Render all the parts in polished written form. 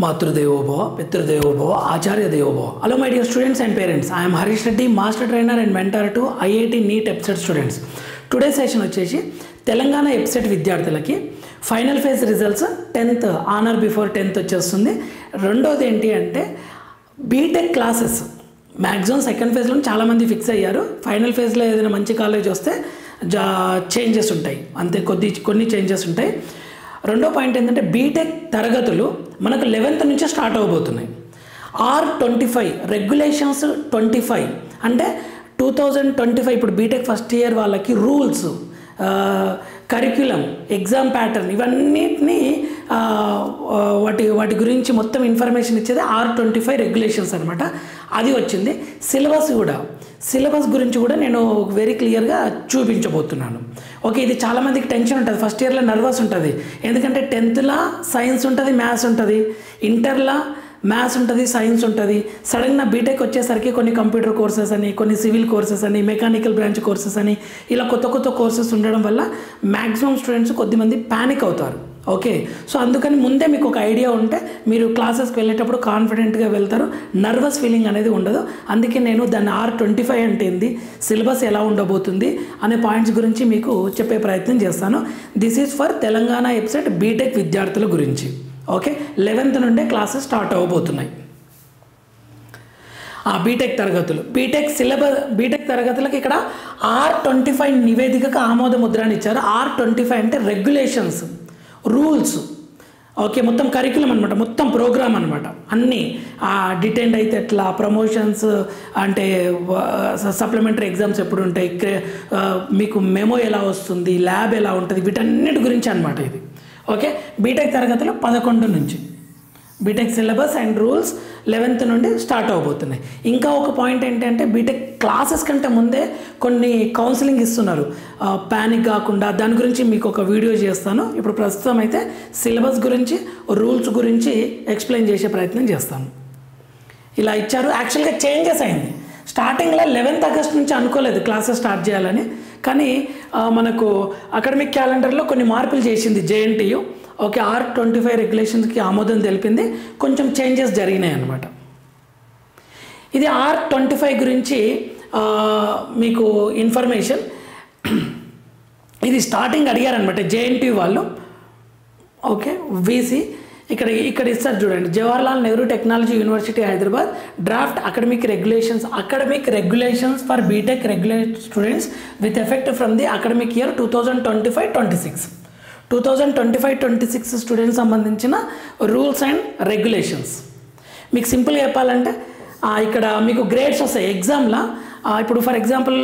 Matrudevo Bhava, Pitrudevo Bhava, Acharya Devo Bhava. Hello my dear students and parents. I am Harish Reddy, Master Trainer and Mentor to IIT NEET EPSET students. Today's session వచ్చేసి Telangana EPSET విద్యార్థులకి final phase results 10th honour before 10th వచ్చేస్తుంది. రెండోది ఏంటి అంటే BTech classes maximum second ఫేజ్లో చాలామంది fix అయ్యారు. Final ఫేజ్లో ఏదైనా మంచి కాలేజ్ వస్తే చేంజెస్ ఉంటాయి, అంతే కొన్ని చేంజెస్ ఉంటాయి. రెండో పాయింట్ ఏంటంటే బీటెక్ తరగతులు మనకు 11th నుంచే స్టార్ట్ అవబోతున్నాయి. R25 రెగ్యులేషన్స్ 25 అంటే 2025 ఇప్పుడు బీటెక్ ఫస్ట్ ఇయర్ వాళ్ళకి రూల్స్, కరిక్యులం, ఎగ్జామ్ ప్యాటర్న్ ఇవన్నిటినీ వాటి గురించి మొత్తం ఇన్ఫర్మేషన్ ఇచ్చేది R25 రెగ్యులేషన్స్ అనమాట. అది వచ్చింది. సిలబస్ గురించి కూడా నేను వెరీ క్లియర్గా చూపించబోతున్నాను. ఓకే, ఇది చాలామందికి టెన్షన్ ఉంటుంది. ఫస్ట్ ఇయర్లో నర్వస్ ఉంటుంది, ఎందుకంటే 10thలో సైన్స్ ఉంటుంది, మ్యాథ్స్ ఉంటుంది, ఇంటర్లో మ్యాథ్స్ ఉంటుంది, సైన్స్ ఉంటుంది. సడన్గా బీటెక్ వచ్చేసరికి కొన్ని కంప్యూటర్ కోర్సెస్ అని, కొన్ని సివిల్ కోర్సెస్ అని, మెకానికల్ బ్రాంచ్ కోర్సెస్ అని ఇలా కొత్త కోర్సెస్ ఉండడం వల్ల మ్యాక్సిమం స్టూడెంట్స్ కొద్దిమంది ప్యానిక్ అవుతారు. ఓకే, సో అందుకని ముందే మీకు ఒక ఐడియా ఉంటే మీరు క్లాసెస్కి వెళ్ళేటప్పుడు కాన్ఫిడెంట్గా వెళ్తారు, నర్వస్ ఫీలింగ్ అనేది ఉండదు. అందుకే నేను దాన్ని R25 అంటే ఏంది, సిలబస్ ఎలా ఉండబోతుంది అనే పాయింట్స్ గురించి మీకు చెప్పే ప్రయత్నం చేస్తాను. This is for Telangana EPSET B Tech విద్యార్థుల గురించి. ఓకే, 11th నుండే క్లాసెస్ స్టార్ట్ అవ్వబోతున్నాయి. బీటెక్ తరగతులు, బీటెక్ తరగతులకు ఇక్కడ R25 నివేదికకు ఆమోద ముద్రని ఇచ్చారు. R25 అంటే రెగ్యులేషన్స్, రూల్స్. ఓకే, మొత్తం కరికులం అనమాట, మొత్తం ప్రోగ్రామ్ అనమాట. అన్నీ డిటెండ్ అయితే ఎట్లా, ప్రమోషన్స్ అంటే సప్లిమెంటరీ ఎగ్జామ్స్ ఎప్పుడు ఉంటాయి, మీకు మెమో ఎలా వస్తుంది, ల్యాబ్ ఎలా ఉంటుంది, వీటన్నిటి గురించి అనమాట ఇది. ఓకే, బీటెక్ తరగతులు 11 నుంచి BTech syllabus and rules 11th నుండి స్టార్ట్ అవబోతున్నాయి. ఇంకా ఒక పాయింట్ ఏంటంటే బీటెక్ క్లాసెస్ కంటే ముందే కొన్ని కౌన్సిలింగ్ ఇస్తున్నారు, ప్యానిక్ కాకుండా. దాని గురించి మీకు ఒక వీడియో చేస్తాను. ఇప్పుడు ప్రస్తుతం అయితే సిలబస్ గురించి, రూల్స్ గురించి ఎక్స్ప్లెయిన్ చేసే ప్రయత్నం చేస్తాను. ఇలా ఇచ్చారు. యాక్చువల్గా చేంజెస్ అయింది. స్టార్టింగ్లో 11th ఆగస్ట్ నుంచి అనుకోలేదు క్లాసెస్ స్టార్ట్ చేయాలని, కానీ మనకు అకాడమిక్ క్యాలెండర్లో కొన్ని మార్పులు చేసింది JNTU. ఓకే, R25 రెగ్యులేషన్స్కి ఆమోదం తెలిపింది, కొంచెం చేంజెస్ జరిగినాయి అన్నమాట. ఇది R25 గురించి మీకు ఇన్ఫర్మేషన్. ఇది స్టార్టింగ్ అడిగారనమాట JNTU వాళ్ళు. ఓకే, VC ఇక్కడ ఇస్తారు చూడండి. Jawaharlal Nehru technology university Hyderabad draft academic regulations for B Tech regulate students with effect from the academic year 2025-26. 2025-26 students సంబంధించిన రూల్స్ అండ్ రెగ్యులేషన్స్. మీకు సింపుల్గా చెప్పాలంటే ఇక్కడ మీకు గ్రేడ్స్ వస్తాయి ఎగ్జామ్లో. ఇప్పుడు ఫర్ ఎగ్జాంపుల్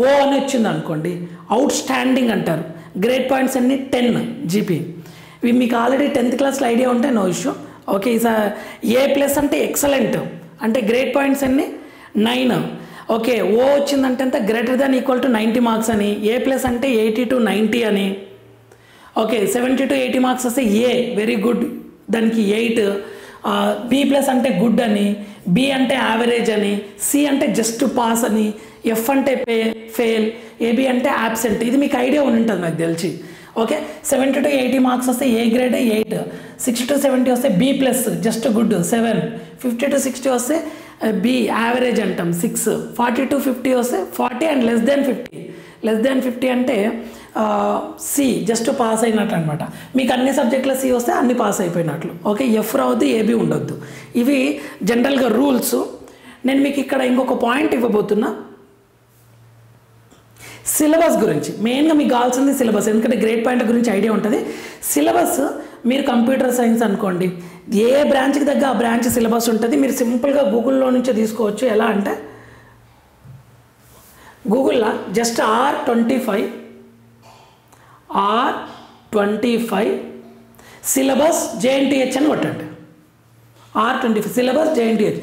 O అని వచ్చింది అనుకోండి, అవుట్ స్టాండింగ్ అంటారు. గ్రేడ్ పాయింట్స్ అన్ని 10 GP. ఇవి మీకు ఆల్రెడీ 10th క్లాస్లో ఐడియా ఉంటే నో ఇష్యూ. ఓకే, A+ అంటే ఎక్సలెంట్, అంటే గ్రేడ్ పాయింట్స్ అన్ని 9. ఓకే, O వచ్చిందంటే అంత greater than equal to 90 marks అని, A+ అంటే 80 to 90 అని. ఓకే, 70 to 80 మార్క్స్ వస్తే A వెరీ గుడ్, దానికి 8. B+ అంటే గుడ్ అని, B అంటే యావరేజ్ అని, C అంటే జస్ట్ పాస్ అని, F అంటే ఫెయిల్, AB అంటే యాబ్సెంట్. ఇది మీకు ఐడియా ఉంటుంది నాకు తెలిసి. ఓకే, 70 to 80 మార్క్స్ వస్తే A గ్రేడ్ 8, 60 to 70 వస్తే B+ జస్ట్ గుడ్ 7, 50 to 60 వస్తే B యావరేజ్ అంటాం 6, 40 to 50 వస్తే 40 అండ్ లెస్ దెన్ 50 అంటే C జస్ట్ పాస్ అయినట్టు అనమాట. మీకు అన్ని సబ్జెక్టులో C వస్తే అన్ని పాస్ అయిపోయినట్లు. ఓకే, F రావద్దు, AB ఉండొద్దు. ఇవి జనరల్గా రూల్స్. నేను మీకు ఇక్కడ ఇంకొక పాయింట్ ఇవ్వబోతున్నా, సిలబస్ గురించి. మెయిన్గా మీకు కావాల్సింది సిలబస్, ఎందుకంటే గ్రేడ్ పాయింట్ గురించి ఐడియా ఉంటుంది. సిలబస్ మీరు కంప్యూటర్ సైన్స్ అనుకోండి, ఏ బ్రాంచ్కి తగ్గ ఆ బ్రాంచ్ సిలబస్ ఉంటుంది. మీరు సింపుల్గా గూగుల్లో నుంచే తీసుకోవచ్చు. ఎలా అంటే గూగుల్లో జస్ట్ R25 సిలబస్ JNTH అని కొట్టండి. R25 syllabus JNTH,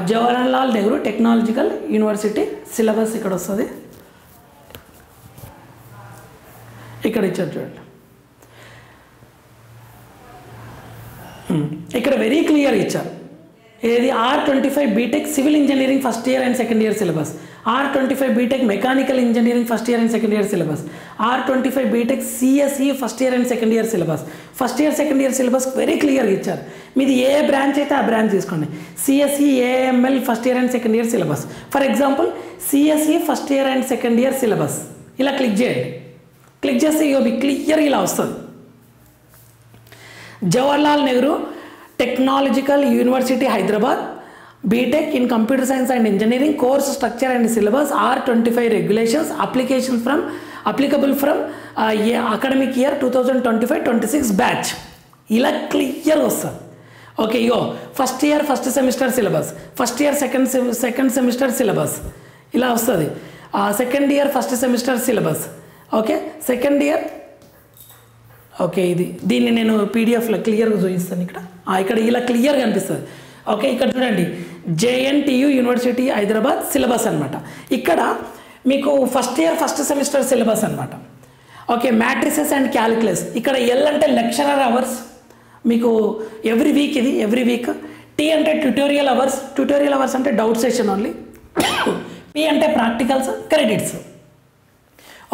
Jawaharlal Nehru technological university syllabus ఇక్కడ వస్తుంది. ఇక్కడ ఇచ్చారు చూడండి. ఇక్కడ వెరీ క్లియర్ ఇచ్చారు. ఏది R25 B Tech civil engineering first year and second year syllabus. R25 B Tech mechanical engineering first year and second year syllabus, R25 B Tech CSE first year and second year syllabus. First year second year syllabus very క్లియర్గా ఇచ్చారు. మీది ఏ branch అయితే ఆ branch తీసుకోండి. CSE AML first year and second year syllabus. For example CSE first year and second year syllabus ఇలా click చేయండి. Click చేస్తే ఇక మీకు క్లియర్ ఇలా వస్తుంది. Jawaharlal Nehru technological university Hyderabad BTech in computer science and engineering course structure and syllabus R25 regulations applicable from academic year 2025-26 batch ఇలా clear వస్తుంది. Okay, ఇగో first year first semester syllabus, first year second semester syllabus ఇలా వస్తుంది. Second year first semester syllabus. Okay, second year. Okay, దీన్ని నేను పీడిఎఫ్లో క్లియర్గా చూపిస్తాను. ఇక్కడ ఇలా క్లియర్గా అనిపిస్తుంది. ఓకే, ఇక్కడ చూడండి JNTU యూనివర్సిటీ హైదరాబాద్ సిలబస్ అనమాట. ఇక్కడ మీకు first year first semester syllabus అనమాట. Okay, matrices and calculus. ఇక్కడ L అంటే లెక్చరర్ అవర్స్, మీకు ఎవ్రీ వీక్, ఇది ఎవ్రీ వీక్. T అంటే ట్యూటోరియల్ అవర్స్ అంటే డౌట్ సెషన్ ఓన్లీ. P అంటే ప్రాక్టికల్స్, క్రెడిట్స్.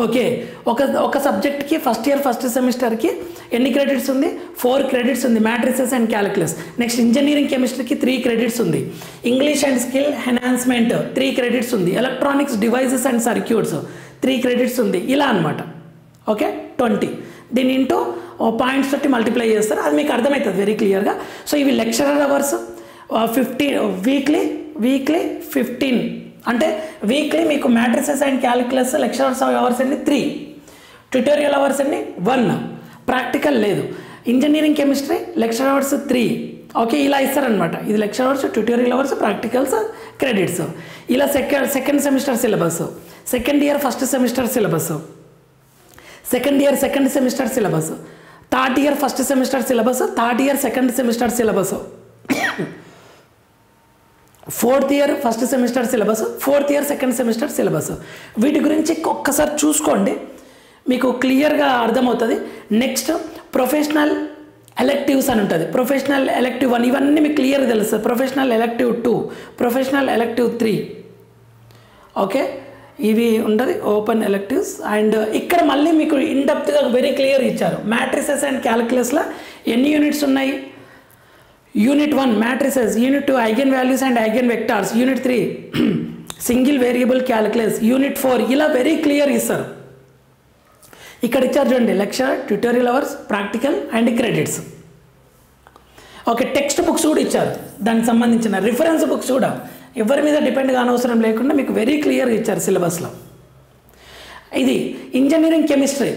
ఓకే, ఒక సబ్జెక్ట్కి ఫస్ట్ ఇయర్ ఫస్ట్ సెమిస్టర్కి ఎన్ని క్రెడిట్స్ ఉంది? 4 క్రెడిట్స్ ఉంది, matrices and calculus. Next engineering కెమిస్ట్రీకి 3 క్రెడిట్స్ ఉంది. English and skill enhancement 3 credits ఉంది. Electronics devices and circuits 3 credits ఉంది. ఇలా అనమాట. ఓకే, 20. దీని ఇంటూ పాయింట్స్ తోటి మల్టిప్లై చేస్తారు, అది మీకు అర్థమవుతుంది వెరీ క్లియర్గా. సో ఇవి లెక్చరర్ అవర్స్ 15 వీక్లీ 15 అంటే వీక్లీ మీకు matrices and calculus lecturers hours అన్ని 3, ట్యూటోరియల్ అవర్స్ అన్ని 1, ప్రాక్టికల్ లేదు. Engineering chemistry lecture hours 3. Okay, ఇలా ఇస్తారనమాట. ఇది lecture hours, tutorial hours, practicals, credits. ఇలా second semester syllabus, second year first semester syllabus, second year second semester syllabus, third year first semester syllabus, third year second semester syllabus, fourth year first semester syllabus, fourth year second semester syllabus. వీటి గురించి ఒక్కసారి చూసుకోండి, మీకు క్లియర్గా అర్థమవుతుంది. Next professional electives అని ఉంటుంది. Professional elective 1 ఇవన్నీ మీకు క్లియర్గా తెలుస్తుంది. Professional elective 2, professional elective 3. Okay, ఇవి ఉంటుంది ఓపెన్ ఎలెక్టివ్స్. అండ్ ఇక్కడ మళ్ళీ మీకు ఇన్డెప్త్గా వెరీ క్లియర్ ఇచ్చారు. మ్యాట్రిసెస్ అండ్ క్యాలిక్యులస్లో ఎన్ని యూనిట్స్ ఉన్నాయి? Unit 1 matrices, unit 2 eigen values and eigen vectors, unit 3 single variable calculus, unit 4 ఇలా వెరీ క్లియర్ ఇస్తారు. ఇక్కడ ఇచ్చారు చూడండి, lecture, tutorial hours, practical and credits. Okay, text books కూడా ఇచ్చారు, దానికి సంబంధించిన రిఫరెన్స్ బుక్స్ కూడా ఎవరి మీద డిపెండ్ కానవసరం లేకుండా మీకు వెరీ క్లియర్గా ఇచ్చారు సిలబస్లో. ఇది ఇంజనీరింగ్ కెమిస్ట్రీ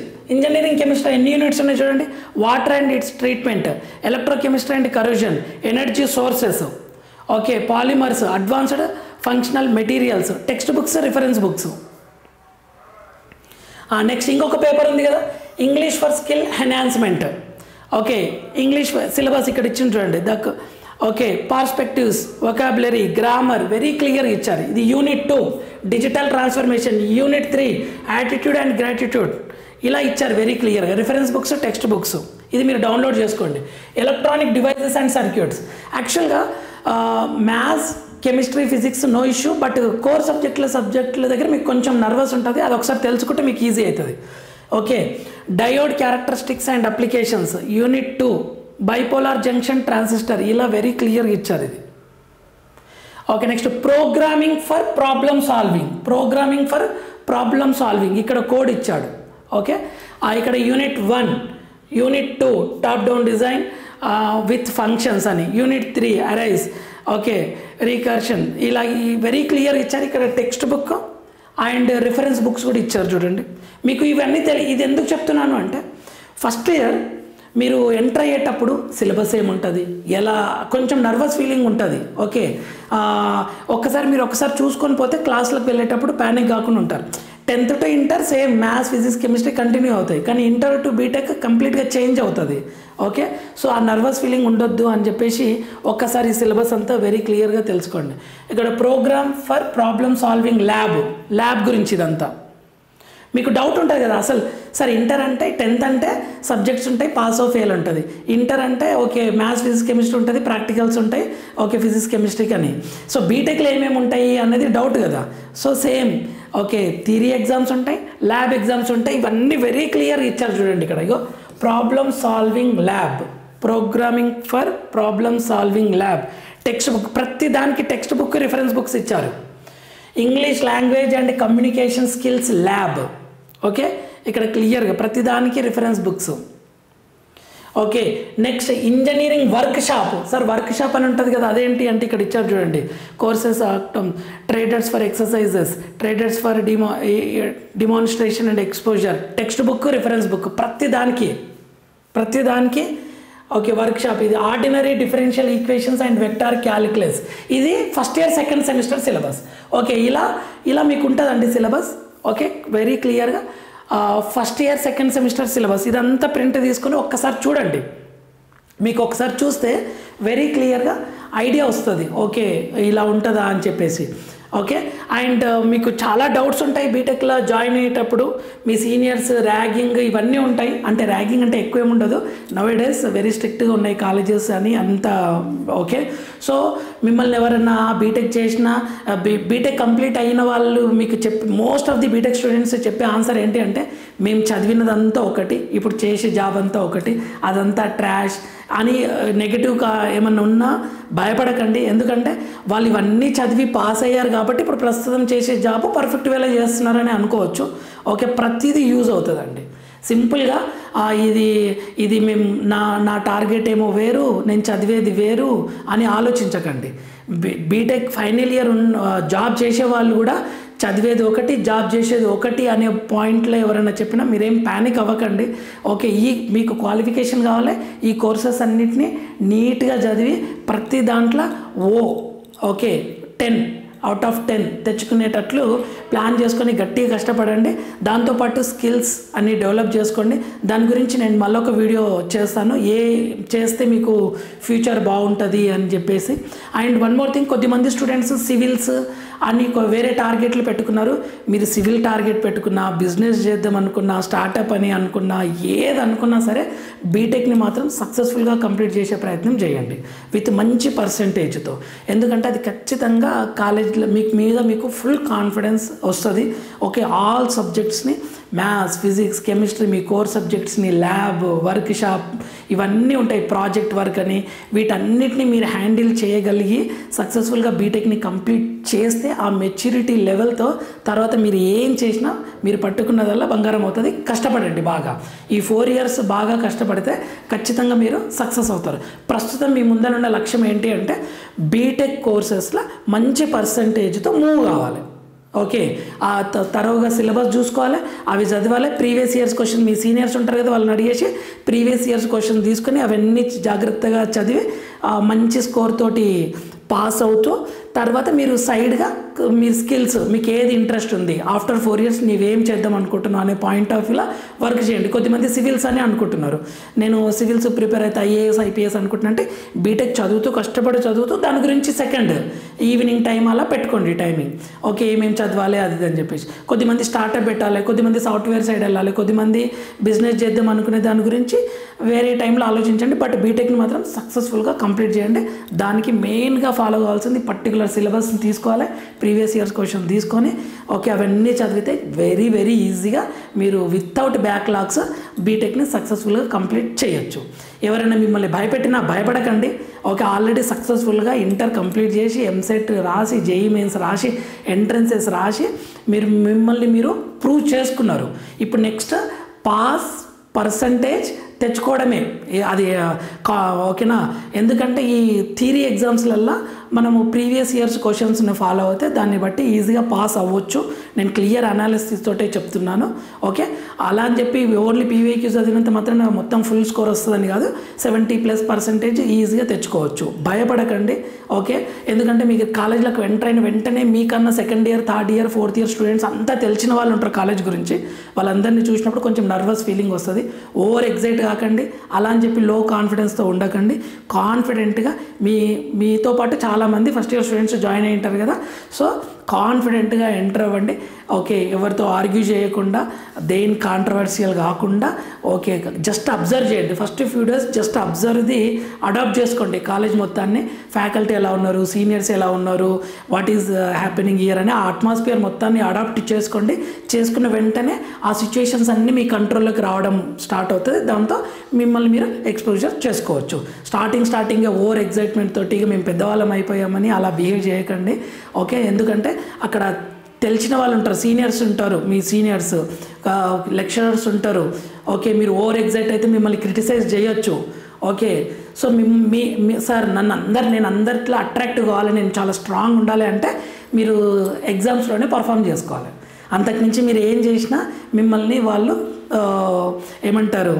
ఎన్ని యూనిట్స్ ఉన్నాయి చూడండి. Water and it's treatment, electrochemistry and corrosion, energy sources, okay, polymers, advanced functional materials, text books, reference books. Next ఇంకొక పేపర్ ఉంది కదా, English for skill enhancement. Okay, English syllabus ఇక్కడ ఇచ్చింది చూడండి. Okay, perspectives, vocabulary, grammar very clear ఇచ్చారు. ఇది unit 2 digital transformation, unit 3 attitude and gratitude ఇలా ఇచ్చారు వెరీ క్లియర్గా. రిఫరెన్స్ బుక్స్, టెక్స్ట్ బుక్స్ ఇది మీరు డౌన్లోడ్ చేసుకోండి. ఎలక్ట్రానిక్ డివైసెస్ అండ్ సర్క్యూట్స్, యాక్చువల్గా maths, chemistry, physics no issue, but core సబ్జెక్టుల దగ్గర మీకు కొంచెం నర్వస్ ఉంటుంది, అది ఒకసారి తెలుసుకుంటే మీకు ఈజీ అవుతుంది. Okay, diode characteristics and applications, unit 2 bipolar junction transistor ఇలా వెరీ క్లియర్గా ఇచ్చారు ఇది. Okay, next programming for problem solving ఇక్కడ కోడ్ ఇచ్చాడు. ఓకే, ఇక్కడ unit 1, unit 2 top down design with functions అని, యూనిట్ 3 అరైజ్, ఓకే, రీకర్షన్ ఇలా వెరీ క్లియర్ ఇచ్చారు. ఇక్కడ text book and reference books కూడా ఇచ్చారు చూడండి. మీకు ఇవన్నీ ఇది ఎందుకు చెప్తున్నాను అంటే ఫస్ట్ ఇయర్ మీరు ఎంటర్ అయ్యేటప్పుడు సిలబస్ ఏముంటుంది, ఎలా కొంచెం నర్వస్ ఫీలింగ్ ఉంటుంది. ఓకే, ఒకసారి చూసుకొని పోతే క్లాస్లకు వెళ్ళేటప్పుడు ప్యానిక్ కాకుండా ఉంటారు. 10th to inter same maths, physics, chemistry continue అవుతాయి, కానీ ఇంటర్ టు బీటెక్ కంప్లీట్గా చేంజ్ అవుతుంది. ఓకే, సో ఆ నర్వస్ ఫీలింగ్ ఉండొద్దు అని చెప్పేసి ఒక్కసారి సిలబస్ అంతా వెరీ క్లియర్గా తెలుసుకోండి. ఇక్కడ programme for problem solving lab గురించి ఇదంతా. మీకు డౌట్ ఉంటుంది కదా అసలు సార్ ఇంటర్ అంటే 10th అంటే సబ్జెక్ట్స్ ఉంటాయి, పాస్ ఆఫ్ ఫెయిల్ ఉంటుంది. ఇంటర్ అంటే ఓకే మ్యాథ్స్ ఫిజిక్స్ కెమిస్ట్రీ ఉంటుంది, ప్రాక్టికల్స్ ఉంటాయి, ఓకే ఫిజిక్స్ కెమిస్ట్రీకి అని. సో బీటెక్లో ఏమేమి ఉంటాయి అనేది డౌట్ కదా. So same okay theory exams ఉంటాయి, ల్యాబ్ ఎగ్జామ్స్ ఉంటాయి. ఇవన్నీ వెరీ క్లియర్ ఇచ్చారు చూడండి ఇక్కడ. ఇగో problem solving lab, programming for problem solving lab, textbook, ప్రతి దానికి టెక్స్ట్ బుక్ రిఫరెన్స్ బుక్స్ ఇచ్చారు. English language and communication skills lab, okay ఇక్కడ క్లియర్గా ప్రతిదానికి reference books. Okay next engineering workshop. Sir workshop అని ఉంటుంది కదా, అదేంటి అంటే ఇక్కడ ఇచ్చారు చూడండి. Courses traders for exercises, traders for demonstration and exposure, textbook reference book, ప్రతిదానికి ఓకే వర్క్ షాప్. ఇది ordinary differential equations and vector calculus, ఇది first year second semester syllabus. Okay ఇలా మీకు ఉంటుందండి సిలబస్. ఓకే వెరీ క్లియర్గా first year second semester syllabus ఇదంతా print తీసుకొని ఒక్కసారి చూడండి. మీకు ఒకసారి చూస్తే వెరీ క్లియర్గా ఐడియా వస్తుంది, ఓకే ఇలా ఉంటుందా అని చెప్పేసి. ఓకే అండ్ మీకు చాలా డౌట్స్ ఉంటాయి బీటెక్లో జాయిన్ అయ్యేటప్పుడు. మీ సీనియర్స్ ర్యాగింగ్ ఇవన్నీ ఉంటాయి. అంటే ర్యాగింగ్ అంటే ఎక్కువ ఏమి ఉండదు, నౌ-ఏ-డేస్ వెరీ స్ట్రిక్ట్గా ఉన్నాయి కాలేజెస్ అని అంత. ఓకే సో మిమ్మల్ని ఎవరైనా బీటెక్ చేసిన బీటెక్ కంప్లీట్ అయిన వాళ్ళు మీకు most of the B Tech students చెప్పే ఆన్సర్ ఏంటి అంటే మేము చదివినదంతా ఒకటి, ఇప్పుడు చేసే జాబ్ అంతా ఒకటి, అదంతా ట్రాష్ అని నెగిటివ్గా ఏమన్నా ఉన్నా భయపడకండి. ఎందుకంటే వాళ్ళు ఇవన్నీ చదివి పాస్ అయ్యారు కాబట్టి ఇప్పుడు ప్రస్తుతం చేసే జాబ్ పర్ఫెక్ట్ వేలో చేస్తున్నారని అనుకోవచ్చు. ఓకే ప్రతిదీ యూజ్ అవుతుందండి. సింపుల్గా ఇది మేము నా టార్గెట్ ఏమో వేరు, నేను చదివేది వేరు అని ఆలోచించకండి. బీటెక్ ఫైనల్ ఇయర్ జాబ్ చేసే వాళ్ళు కూడా చదివేది ఒకటి, జాబ్ చేసేది ఒకటి అనే పాయింట్లో ఎవరైనా చెప్పినా మీరేం ప్యానిక్ అవ్వకండి. ఓకే మీకు క్వాలిఫికేషన్ కావాలి, ఈ కోర్సెస్ అన్నిటినీ నీట్గా చదివి ప్రతి దాంట్లో ఓకే 10 out of 10 తెచ్చుకునేటట్లు ప్లాన్ చేసుకొని గట్టిగా కష్టపడండి. దాంతోపాటు స్కిల్స్ అన్నీ డెవలప్ చేసుకోండి. దాని గురించి నేను మళ్ళొక వీడియో చేస్తాను, ఏ చేస్తే మీకు ఫ్యూచర్ బాగుంటుంది అని చెప్పేసి. అండ్ వన్ మోర్ థింగ్, కొద్దిమంది స్టూడెంట్స్ సివిల్స్ అని వేరే టార్గెట్లు పెట్టుకున్నారు. మీరు సివిల్ టార్గెట్ పెట్టుకున్నా, బిజినెస్ చేద్దాం అనుకున్నా, స్టార్టప్ అని అనుకున్నా, ఏది అనుకున్నా సరే బీటెక్ని మాత్రం సక్సెస్ఫుల్గా కంప్లీట్ చేసే ప్రయత్నం చేయండి విత్ మంచి పర్సంటేజ్తో. ఎందుకంటే అది ఖచ్చితంగా కాలేజ్లో మీకు ఫుల్ కాన్ఫిడెన్స్ వస్తుంది. ఓకే ఆల్ సబ్జెక్ట్స్ని మ్యాథ్స్ ఫిజిక్స్ కెమిస్ట్రీ మీ కోర్ సబ్జెక్ట్స్ని ల్యాబ్ వర్క్ షాప్ ఇవన్నీ ఉంటాయి, ప్రాజెక్ట్ వర్క్ అని, వీటన్నిటిని మీరు హ్యాండిల్ చేయగలిగి సక్సెస్ఫుల్గా బీటెక్ని కంప్లీట్ చేస్తే ఆ మెచ్యూరిటీ లెవెల్తో తర్వాత మీరు ఏం చేసినా మీరు పట్టుకున్నదల్లా బంగారం అవుతుంది. కష్టపడండి బాగా, ఈ 4 years బాగా కష్టపడితే ఖచ్చితంగా మీరు సక్సెస్ అవుతారు. ప్రస్తుతం మీ ముందరున్న లక్ష్యం ఏంటి అంటే బీటెక్ కోర్సెస్లో మంచి పర్సంటేజ్తో మూవ్ కావాలి. ఓకే ఆ తరువుగా సిలబస్ చూసుకోవాలి, అవి చదవాలి. ప్రీవియస్ ఇయర్స్ క్వశ్చన్ మీ సీనియర్స్ ఉంటారు కదా, వాళ్ళని అడిగేసి ప్రీవియస్ ఇయర్స్ క్వశ్చన్ తీసుకొని అవన్నీ జాగ్రత్తగా చదివి మంచి స్కోర్ తోటి పాస్ అవుతూ తర్వాత మీరు సైడ్గా మీ స్కిల్స్ మీకు ఏది ఇంట్రెస్ట్ ఉంది, ఆఫ్టర్ 4 years నీవేం చేద్దాం అనుకుంటున్నావు అనే పాయింట్ ఆఫ్ వ్యూలో వర్క్ చేయండి. కొద్దిమంది సివిల్స్ అని అనుకుంటున్నారు, నేను సివిల్స్ ప్రిపేర్ అయితే ఐఏఎస్ ఐపీఎస్ అనుకుంటున్నా అంటే బీటెక్ కష్టపడి చదువుతూ దాని గురించి సెకండ్ ఈవినింగ్ టైం అలా పెట్టుకోండి టైమింగ్. ఓకే ఏమేమి చదవాలి అది అని చెప్పేసి. కొద్దిమంది స్టార్టప్ పెట్టాలి, కొద్దిమంది సాఫ్ట్వేర్ సైడ్ వెళ్ళాలి, కొద్దిమంది బిజినెస్ చేద్దాం అనుకునే దాని గురించి వేరే టైంలో ఆలోచించండి. బట్ బీటెక్ని మాత్రం సక్సెస్ఫుల్గా కంప్లీట్ చేయండి. దానికి మెయిన్గా ఫాలో కావాల్సింది పర్టికులర్ సిలబస్ని తీసుకోవాలి, ప్రీవియస్ ఇయర్స్ క్వశ్చన్ తీసుకొని ఓకే అవన్నీ చదివితే వెరీ వెరీ ఈజీగా మీరు వితౌట్ బ్యాక్లాగ్స్ బీటెక్ని సక్సెస్ఫుల్గా కంప్లీట్ చేయొచ్చు. ఎవరైనా మిమ్మల్ని భయపెట్టినా భయపడకండి. ఓకే ఆల్రెడీ సక్సెస్ఫుల్గా ఇంటర్ కంప్లీట్ చేసి ఎంసెట్ రాసి జేఈ మెయిన్స్ రాసి ఎంట్రన్సెస్ రాసి మిమ్మల్ని మీరు ప్రూవ్ చేసుకున్నారు. ఇప్పుడు నెక్స్ట్ పాస్ పర్సంటేజ్ తెచ్చుకోవడమే అది ఓకేనా. ఎందుకంటే ఈ థియరీ ఎగ్జామ్స్లల్లో మనము ప్రీవియస్ ఇయర్స్ క్వశ్చన్స్ని ఫాలో అవుతే దాన్ని బట్టి ఈజీగా పాస్ అవ్వచ్చు. నేను క్లియర్ అనాలిసిస్ తోటే చెప్తున్నాను. ఓకే అలా అని చెప్పి ఓన్లీ పీవీక్యూ చదివినంత మాత్రం మొత్తం ఫుల్ స్కోర్ వస్తుందని కాదు, 70+% ఈజీగా తెచ్చుకోవచ్చు. భయపడకండి. ఓకే ఎందుకంటే మీకు కాలేజీలకు ఎంటర్ అయిన వెంటనే మీకన్నా second year third year fourth year students అంతా తెలిసిన వాళ్ళు ఉంటారు కాలేజ్ గురించి, వాళ్ళందరినీ చూసినప్పుడు కొంచెం నర్వస్ ఫీలింగ్ వస్తుంది. ఓవర్ ఎగ్జైట్ కాకండి, అలా అని చెప్పి లో కాన్ఫిడెన్స్తో ఉండకండి. కాన్ఫిడెంట్గా మీతో పాటు చాలామంది ఫస్ట్ ఇయర్ స్టూడెంట్స్ జాయిన్ అయి ఉంటారు కదా, సో కాన్ఫిడెంట్గా ఎంటర్ అవ్వండి. ఓకే ఎవరితో ఆర్గ్యూ చేయకుండా దేని కాంట్రవర్షియల్ కాకుండా ఓకే జస్ట్ అబ్జర్వ్ చేయండి. ఫస్ట్ ఫ్యూ డేస్ జస్ట్ అబ్జర్వ్ది అడాప్ట్ చేసుకోండి. కాలేజ్ మొత్తాన్ని ఫ్యాకల్టీ ఎలా ఉన్నారు, సీనియర్స్ ఎలా ఉన్నారు, వాట్ ఈజ్ హ్యాపెనింగ్ ఇయర్ అని ఆ అట్మాస్ఫియర్ మొత్తాన్ని అడాప్ట్ చేసుకోండి. చేసుకున్న వెంటనే ఆ సిచ్యువేషన్స్ అన్నీ మీ కంట్రోల్లోకి రావడం స్టార్ట్ అవుతుంది. దాంతో మిమ్మల్ని మీరు ఎక్స్పోజర్ చేసుకోవచ్చు. స్టార్టింగ్ ఓవర్ ఎగ్జైట్మెంట్ తోటి మేము పెద్దవాళ్ళం అయిపోయామని అలా బిహేవ్ చేయకండి. ఓకే, ఎందుకంటే అక్కడ తెలిసిన వాళ్ళు ఉంటారు, సీనియర్స్ ఉంటారు, మీ సీనియర్స్ లెక్చరర్స్ ఉంటారు. ఓకే, మీరు ఓవర్ ఎగ్జైట్ అయితే మిమ్మల్ని క్రిటిసైజ్ చేయొచ్చు. ఓకే, సో సార్ నేను అందరిట్లో అట్రాక్టివ్ కావాలి, నేను చాలా స్ట్రాంగ్ ఉండాలి అంటే మీరు ఎగ్జామ్స్లోనే పర్ఫామ్ చేసుకోవాలి. అంతకుమించి మీరు ఏం చేసినా మిమ్మల్ని వాళ్ళు ఏమంటారు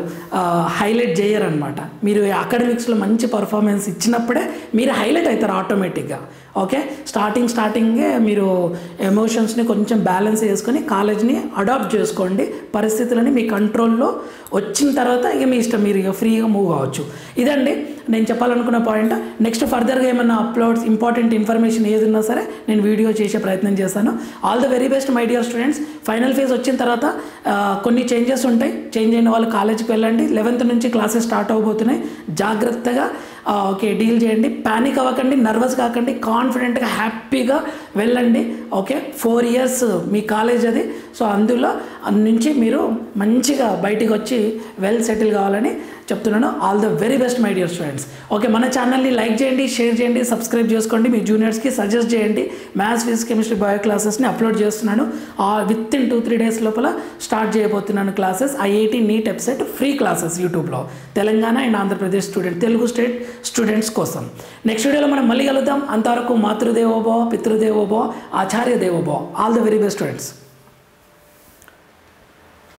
హైలైట్ చేయరనమాట. మీరు అకాడమిక్స్లో మంచి పర్ఫార్మెన్స్ ఇచ్చినప్పుడే మీరు హైలైట్ అవుతారు ఆటోమేటిక్గా. ఓకే, స్టార్టింగే మీరు ఎమోషన్స్ని కొంచెం బ్యాలెన్స్ చేసుకొని కాలేజ్ని అడాప్ట్ చేసుకోండి. పరిస్థితులని మీ కంట్రోల్లో వచ్చిన తర్వాత ఇక మీ ఇష్టం, మీరు ఇక ఫ్రీగా మూవ్ అవ్వచ్చు. ఇదండి నేను చెప్పాలనుకున్న పాయింట్. నెక్స్ట్ ఫర్దర్గా ఏమన్నా అప్లోడ్స్ ఇంపార్టెంట్ ఇన్ఫర్మేషన్ ఏది ఉన్నా సరే నేను వీడియో చేసే ప్రయత్నం చేస్తాను. All the very best my dear students. Final phase వచ్చిన తర్వాత కొన్ని చేంజెస్ ఉంటాయి. చేంజ్ అయిన వాళ్ళు కాలేజ్కి వెళ్ళండి. 11th నుంచి క్లాసెస్ స్టార్ట్ అవబోతున్నాయి. జాగ్రత్తగా ఓకే డీల్ చేయండి. ప్యానిక్ అవ్వకండి, నర్వస్ కాకండి, కాన్ఫిడెంట్గా హ్యాపీగా వెళ్ళండి. ఓకే, 4 years మీ కాలేజ్ అది. సో అందులో నుంచి మీరు మంచిగా బయటికి వచ్చి వెల్ సెటిల్ కావాలని చెప్తున్నాను. All the very best my dear students. Okay, మన ఛానల్ని లైక్ చేయండి, షేర్ చేయండి, సబ్స్క్రైబ్ చేసుకోండి. మీ జూనియర్స్కి సజెస్ట్ చేయండి. మ్యాథ్స్, ఫిజిక్స్, కెమిస్ట్రీ, బయో క్లాసెస్ని అప్లోడ్ చేస్తున్నాను. విత్ ఇన్ 2-3 days లోపల స్టార్ట్ చేయబోతున్నాను classes. IIT NEET website free classes యూట్యూబ్లో Telangana and Andhra Pradesh Telugu state students కోసం. నెక్స్ట్ వీడియోలో మనం మళ్ళీ కలుద్దాం. అంతవరకు మాతృదేవోభవ, పితృదేవోభవ, ఆచార్య దేవోభవ. All the very best students.